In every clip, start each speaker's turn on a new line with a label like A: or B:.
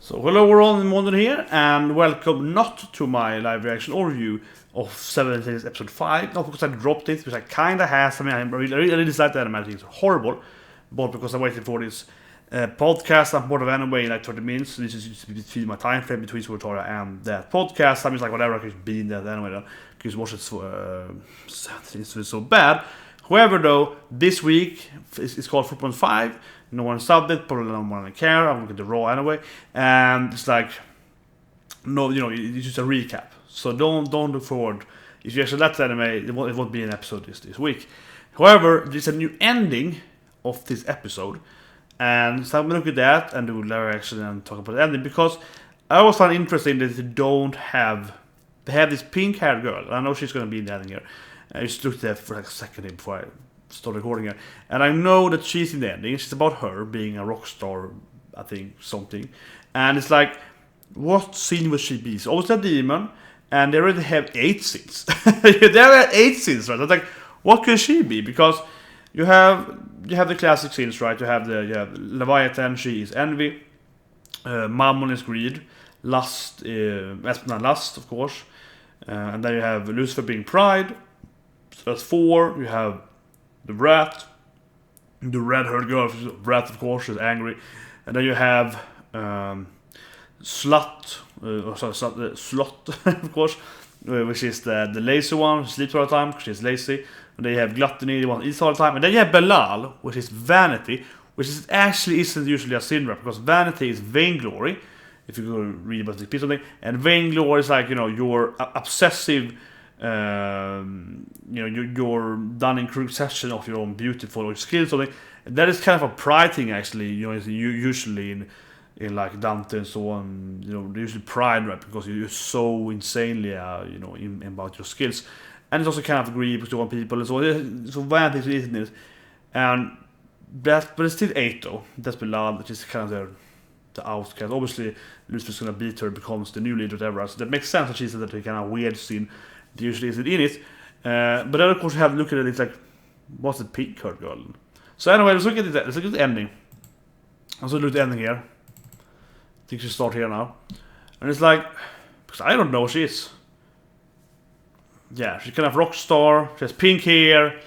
A: So hello everyone, Modern here, and welcome not to my live reaction or review of 7 Days episode 5, not because I dropped it, which I kinda has. I mean, I really dislike the anime. I think it's horrible, but because I'm waiting for this podcast. I'm bored of anime in like 30 minutes, so this is between my time frame between Suotara and that podcast. I'm just like, whatever, I can be in that anime then, because watch it it's so bad. However, though, this week it's called 4.5. No one subbed it, probably no one care. I'm looking at the raw anyway, and it's like, no, it's just a recap. So don't look forward. If you actually like the anime, it won't be an episode this week. However, there's a new ending of this episode, and so I'm gonna look at that and do live action and talk about the ending, because I always find it interesting that they have this pink-haired girl. I know she's gonna be in the ending here. I just looked at it for like a second here before I start recording it, and I know that she's in the ending. It's about her being a rock star, I think, something. And it's like, what scene will she be? So obviously a demon, and they already have 8 scenes. They have 8 scenes, right? I was like, what could she be? Because you have the classic scenes, right? You have Leviathan, she is envy, Mammon is greed, lust, lust, of course, and then you have Lucifer being pride. So that's 4. You have the rat, the red-haired girl, rat, of course, is angry, and then you have slut, of course, which is the lazy one, who sleeps all the time because she's lazy. And then you have gluttony, the one who eats all the time, and then you have Belal, which is vanity, which is actually isn't usually a sin rap, because vanity is vainglory. If you go read about the piece of something, and vainglory is like, your obsessive. You're done in succession of your own beautiful or skills or something. That is kind of a pride thing, actually. Usually in like Dante and so on. They usually pride, right? Because you're so insanely, about your skills, and it's also kind of greed to one people and so on. So vanity isn't it? And but it's still 8 though. That's Bilal, which is kind of the outcast. Obviously, Lucifer's gonna beat her, becomes the new leader, whatever. So that makes sense that she's that kind of weird scene. Usually isn't in it, but then of course you have to look at it. It's like, what's the pink-haired girl? So anyway, let's look at it. Let's look at the ending. Let's look at the ending here. I think she start here now, and it's like, because I don't know what she is. Yeah, she's kind of rock star. She has pink hair.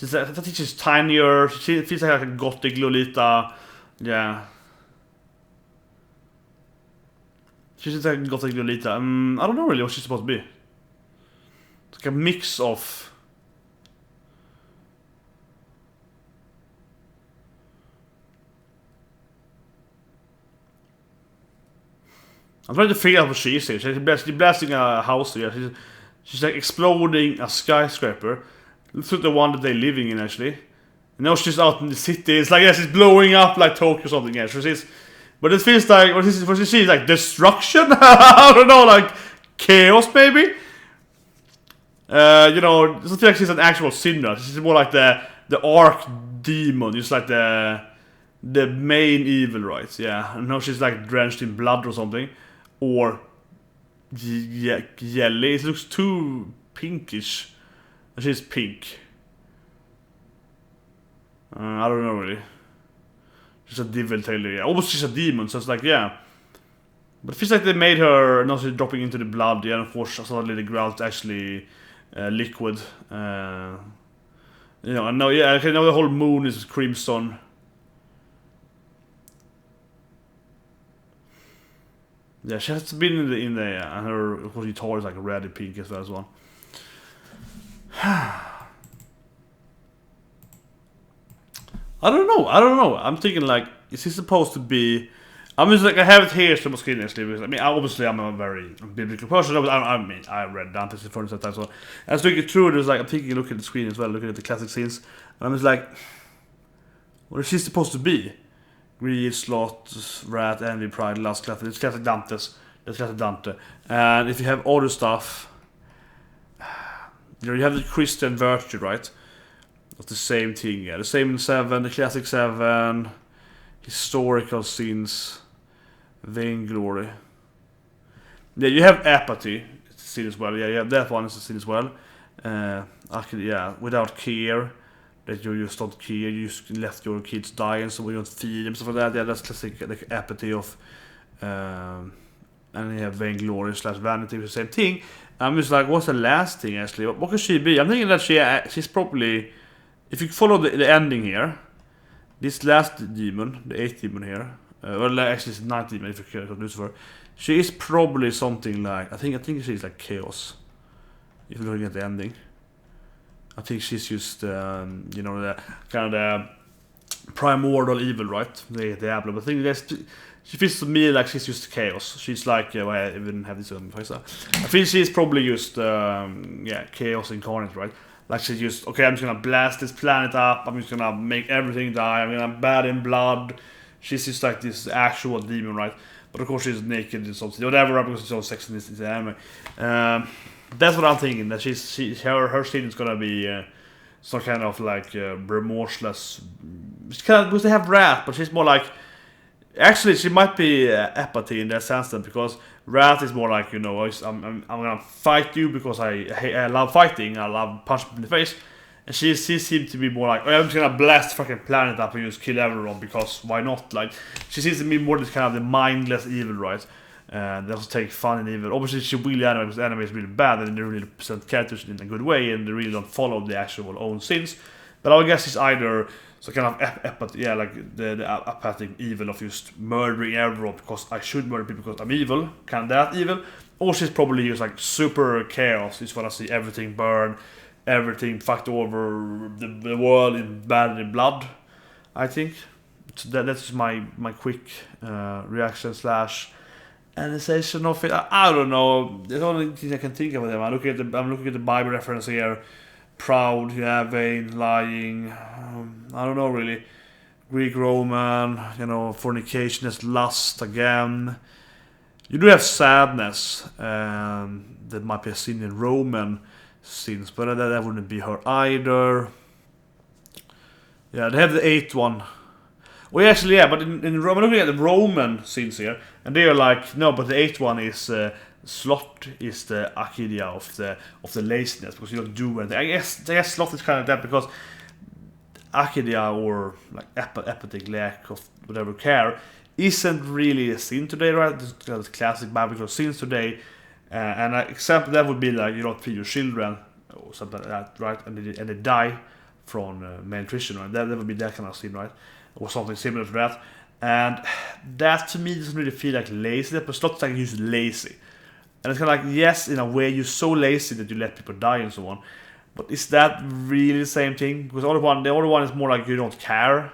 A: I think she's tinier. She feels like a gothic Lolita. Yeah. She's like a gothic Lolita. I don't know really what she's supposed to be. It's like a mix of. I'm trying to figure out what she is here. She's blasting a house here. She's like exploding a skyscraper. Looks like the one that they're living in, actually. Now she's out in the city. It's like, yeah, she's blowing up like Tokyo or something. Yeah, but it feels like what she sees like destruction. I don't know, like chaos maybe. It doesn't feel like she's an actual sinner. She's more like the arch demon. Just like the main evil, right? Yeah. And now she's like drenched in blood or something, or jelly. It looks too pinkish. She's pink. I don't know really. She's a devil tailor. Yeah, almost she's a demon. So it's like, yeah. But it feels like they made her. Now she's dropping into the blood. Yeah, and of course suddenly the ground's actually liquid. And now, yeah, okay, now the whole moon is crimson. Yeah, she has been in the and her, of course, guitar is like red and pink as well. I don't know. I'm thinking like, is he supposed to be? I'm just like, I have it here so my screen actually. I mean, obviously I'm a very biblical person. I read Dante's Inferno at times. So as looking through, there's like, I'm taking a look at the screen as well, looking at the classic scenes, and I'm just like, what is she supposed to be? Greed, sloth, wrath, envy, pride, lust, classic. It's classic Dante's. That's classic Dante. And if you have other stuff, you have the Christian virtue, right? That's the same thing. Yeah, the same in 7, the classic 7, historical scenes. Vainglory. Yeah, you have apathy. It's a scene as well. Yeah, you have that one as a scene as well. Without care. That you just don't care. You just let your kids die and so you don't feed them, stuff like that. Yeah, that's classic, like apathy of And you have vainglory / vanity, the same thing. I'm just like, what's the last thing actually? What could she be? I'm thinking that she's probably, if you follow the ending here, this last demon, the 8th demon here, well actually it's 9th demon if you care about Lucifer, she is probably something like, I think she's like chaos. If you're looking at the ending, I think she's just you know, the kind of the primordial evil, right? The Diablo. But I think she feels to me like she's just chaos. She's like, well, I even have this on face. I feel she's probably just chaos incarnate, right? Like she's just, okay, I'm just gonna blast this planet up. I'm just gonna make everything die. I'm gonna bat in blood. She's just like this actual demon, right? But of course she's naked and something, whatever, because she's so sexy in this anime. That's what I'm thinking. That her scene is gonna be some kind of like remorseless. Because they have wrath, but she's more like. Actually, she might be apathy in that sense, then, because wrath is more like, you know, I'm gonna fight you because I love fighting. I love punching people in the face. And she seems to be more like, oh, I'm just gonna blast the fucking planet up and just kill everyone because why not? Like, she seems to be more this kind of the mindless evil, right? They also take fun in evil. Obviously, she really anime because anime is really bad and they really present characters in a good way and they really don't follow the actual own sins. But I would guess it's either so kind of apathy, yeah, like the apathic evil of just murdering everyone because I should murder people because I'm evil, kind of that evil. Or she's probably just like super chaos. Just want to see everything burn, everything fucked over, the world in bad in blood. I think so that's my quick reaction / analyzation of it. I don't know. There's only things I can think of them. I'm looking at the Bible reference here. Proud, yeah, vain, lying. I don't know really. Greek, Roman, you know, fornication is lust again. You do have sadness. That might be a sin in Roman sins, but that wouldn't be her either. Yeah, they have the 8th one. Well, actually, yeah, but in Roman, looking at the Roman sins here, and they are like, no, but the 8th one is. Sloth is the Acedia of the laziness because you don't do anything. I guess sloth is kind of that because Acedia or like apathetic lack of whatever care isn't really a sin today, right? This classic biblical sins today, and an example that would be like you don't feed your children or something like that, right? And they die from malnutrition, right? That would be that kind of sin, right? Or something similar to that. And that to me doesn't really feel like lazy, but sloth is like just lazy. And it's kind of like, yes, in a way, you're so lazy that you let people die and so on. But is that really the same thing? Because the other one is more like you don't care.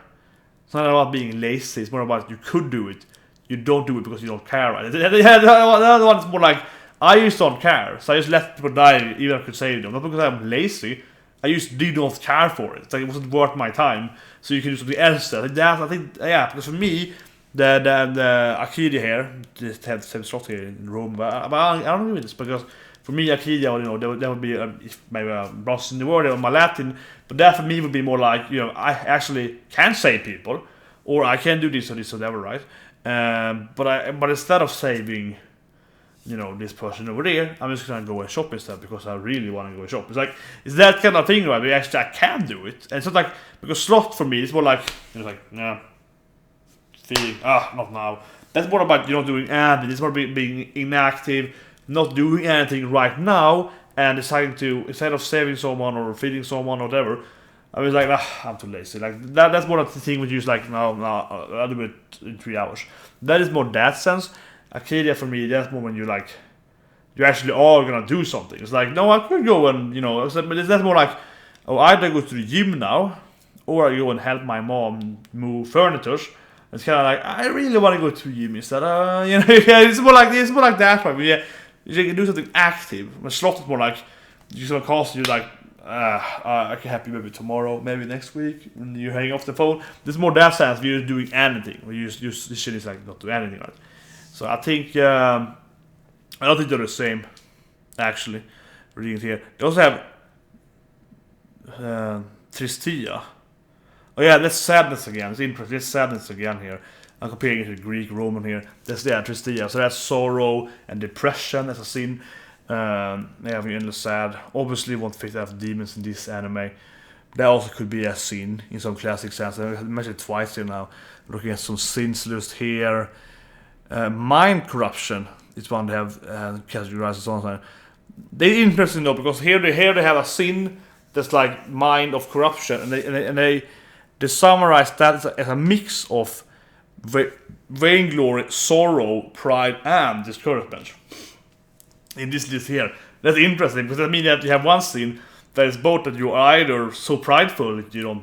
A: It's not about being lazy. It's more about you could do it. You don't do it because you don't care. Right? The other one is more like, I just don't care. So I just let people die even if I could save them. Not because I'm lazy. I just did not care for it. It's like it wasn't worth my time. So you can do something else. I think, yeah, because for me, the Acedia here, just have the same slot here in Rome, but I don't agree with this because for me Acedia, you know, that would be maybe a bronze in the word or my Latin, but that for me would be more like, you know, I actually can save people, or I can do this or this or whatever, right? But instead of saving, you know, this person over there, I'm just gonna go and shop instead because I really want to go and shop. It's like it's that kind of thing, right? Where actually I can do it, and it's not like because slot for me it's more like it's like yeah. Feeling, not now. That's more about you not doing anything. It's more being inactive, not doing anything right now, and deciding to instead of saving someone or feeding someone or whatever. I was like, I'm too lazy. Like that's more of the thing with you. Like no, I'll do it in 3 hours. That is more that sense. Acedia for me, that's more when you like, you actually are gonna do something. It's like no, I could go and you know, but that's more like, oh, either go to the gym now, or I go and help my mom move furniture. It's kind of like I really want to go to the gym instead. You know, yeah, it's more like that. Right? Yeah, you can do something active. When slot is more like you're gonna cost you like I can help you maybe tomorrow, maybe next week, when you hang off the phone. There's more that sense. We're just doing anything. We use this shit is like not doing anything, right? So I think I don't think they're the same. Actually, reading it here, they also have Tristia. Oh yeah, that's sadness again. It's interesting. It's sadness again here. I'm comparing it to Greek, Roman here. That's the Tristia. So that's sorrow and depression as a sin. Yeah, we're endless sad. Obviously, won't fit to have demons in this anime. That also could be a sin in some classic sense. I mentioned it twice here now. Looking at some sins list here. mind corruption is one they have categorized as one. They're interesting though, because here they have a sin that's like mind of corruption, and they summarize that as a mix of vainglory, sorrow, pride, and discouragement. In this list here, that's interesting, because that means that you have one sin that is both that you are either so prideful that you don't,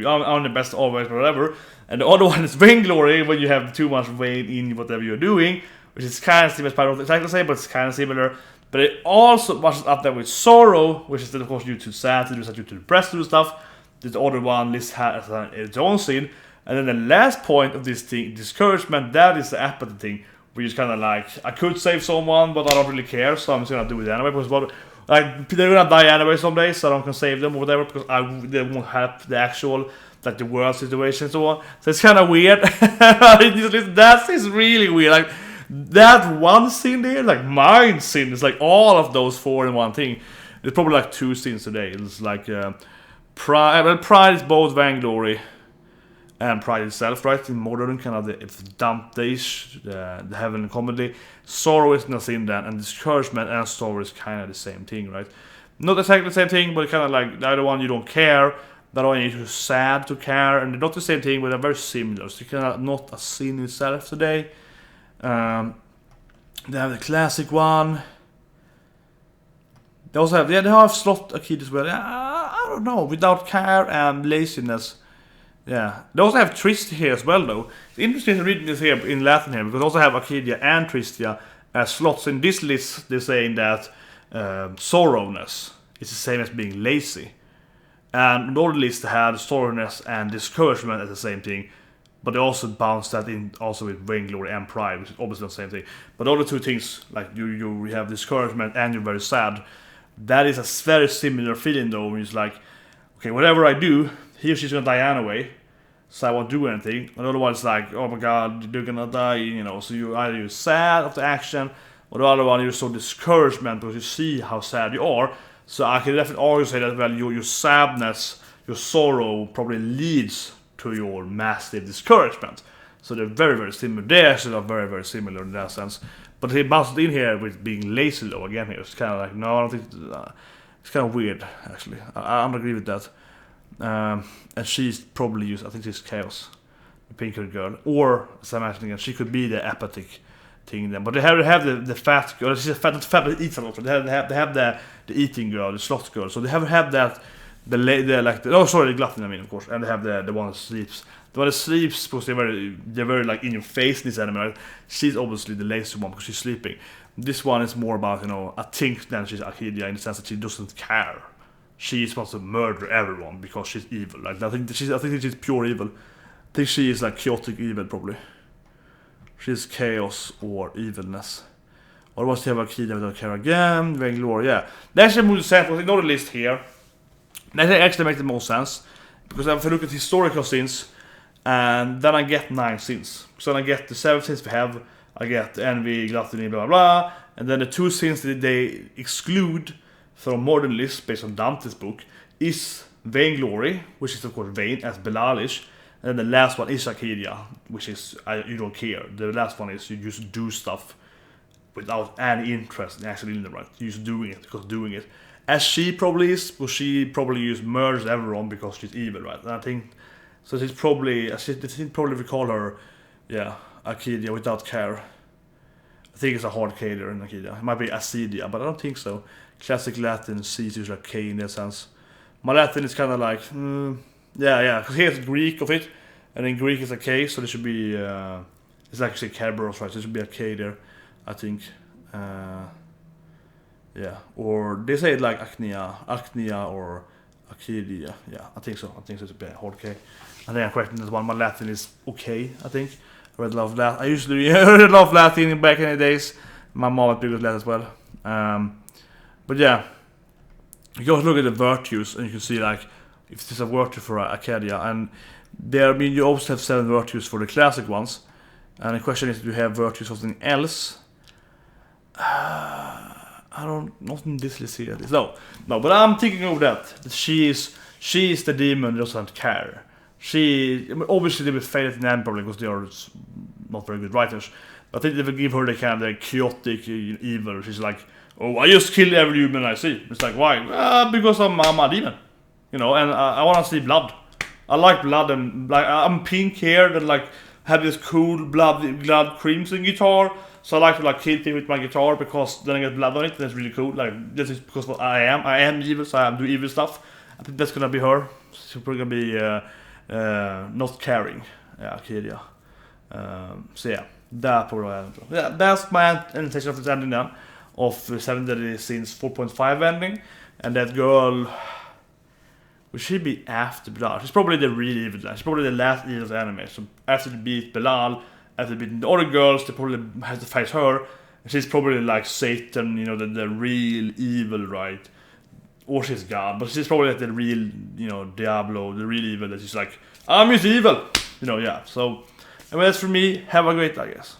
A: I'm the best always, whatever, and the other one is vainglory, when you have too much vain in whatever you're doing, which is kind of similar, it's not exactly the same, but it's kind of similar. But it also matches up there with sorrow, which is then of course due to sad, due to depressed, to do stuff. The other one lists has its own sin, and then the last point of this thing, discouragement, that is the apathy thing, where you just kind of like, I could save someone, but I don't really care, so I'm just gonna do it anyway. Because like they're gonna die anyway someday, so I don't can save them or whatever, because they won't help the actual like the world situation and so on. So it's kind of weird. That is really weird. Like that one sin there, like mind sin, is like all of those four in one thing. There's probably like two sins today. It's like pride. Well, pride is both vainglory and pride itself, right? In modern kind of the dump days, the heavenly comedy. Sorrow is not sin then, and discouragement and sorrow is kind of the same thing, right? Not exactly the same thing, but kind of like the other one you don't care, the other one you're sad to care, and they're not the same thing, but they're very similar. So kind of not a sin itself today. They have the classic one. They also have, they have slot a kid as well. I don't know, without care and laziness. Yeah, they also have Tristia here as well, though. It's interesting to read this here in Latin here, because they also have Acedia and Tristia as slots. In this list, they're saying that sorrowness is the same as being lazy. And in all the lists, they had sorrowness and discouragement as the same thing, but they also bounce that in also with vainglory and pride, which is obviously the same thing. But all the two things, like you have discouragement and you're very sad, that is a very similar feeling though, when it's like, okay, whatever I do, he or she's gonna die anyway, so I won't do anything. And otherwise, like, oh my god, you're gonna die, so you're sad of the action, or the other one, you're so discouragement because you see how sad you are. So I can definitely always say that, well, your sadness, your sorrow probably leads to your massive discouragement. So they're very, very similar. They actually are very, very similar in that sense. But he bounced in here with being lazy though again here. It's kind of like, no, I don't think it's kind of weird actually. I don't agree with that. And she's probably I think she's Chaos, the pink-haired girl, or as I mentioned again, she could be the apathic thing then. But they have the fat girl. She's a fat that eats a lot. They have the eating girl, the sloth girl. So they have that the glutton, I mean, of course, and they have the one that sleeps. The one that sleeps because they're very like in your face. This anime, right? She's obviously the lazy one because she's sleeping. This one is more about I think then she's Acedia in the sense that she doesn't care. She's supposed to murder everyone because she's evil. Like I think she's pure evil. I think she is like chaotic evil probably. She's chaos or evilness. Or was the Acedia without care again? Vainglory, yeah. That's actually more sense. I know the list here. That actually makes the most sense, because if I look at historical sins, and then I get 9 sins. So then I get the 7 sins we have, I get envy, gluttony, blah blah blah, and then the 2 sins that they exclude from modern lists based on Dante's book is vainglory, which is of course vain as Belalish, and then the last one is Acedia, which is you don't care. The last one is you just do stuff without any interest in actually in the right. You're just doing it because doing it. As she probably is, but she probably just murders everyone because she's evil, right? And I think so. She's probably, we call her, Acedia without care. I think it's a hard K there in Acedia. It might be Acedia, but I don't think so. Classic Latin, C is like K in that sense. My Latin is kind of like, because here's Greek of it, and in Greek it's a K, so there should be, it's actually Kerberos, right? So there should be a K there, I think. Or they say it like Acnea or Acedia. Yeah, I think so. I think it's a bit hard K. I think I'm correct in that one. My Latin is okay, I think. I really love Latin. I usually really love Latin back in the days. My mom was big with Latin as well. But yeah, you go look at the virtues and you can see like if there's a virtue for Acedia, and there, you also have 7 virtues for the classic ones. And the question is, do you have virtues for something else? Not in this list here. No, but I'm thinking of that she is the demon that doesn't care. Obviously they will fail at the end probably because they are not very good writers. I think they will give her the kind of the chaotic evil. She's like, oh, I just kill every human I see. It's like, why? Because I'm a demon. You know, and I want to see blood. I like blood, and like I'm pink haired and like have this cool blood crimson guitar. So I like to like kill things with my guitar because then I get blood on it. That's really cool. Like this is because what I am. I am evil, so I do evil stuff. I think that's gonna be her. She's probably gonna be not caring. Yeah, Acedia. So yeah, that probably. Yeah, that's my intention of this ending then. Of 7 Deadly Sins 4.5 ending, and that girl. Will she be after Bilal? She's probably the real evil then. She's probably the last evil anime. So after they beat Bilal, after they beat the other girls, they probably have to face her. And she's probably like Satan, you know, the real evil, right? Or she's God, but she's probably like the real, you know, Diablo, the real evil that she's like, I'm just evil! You know, yeah. So, anyway, that's for me. Have a great day, I guess.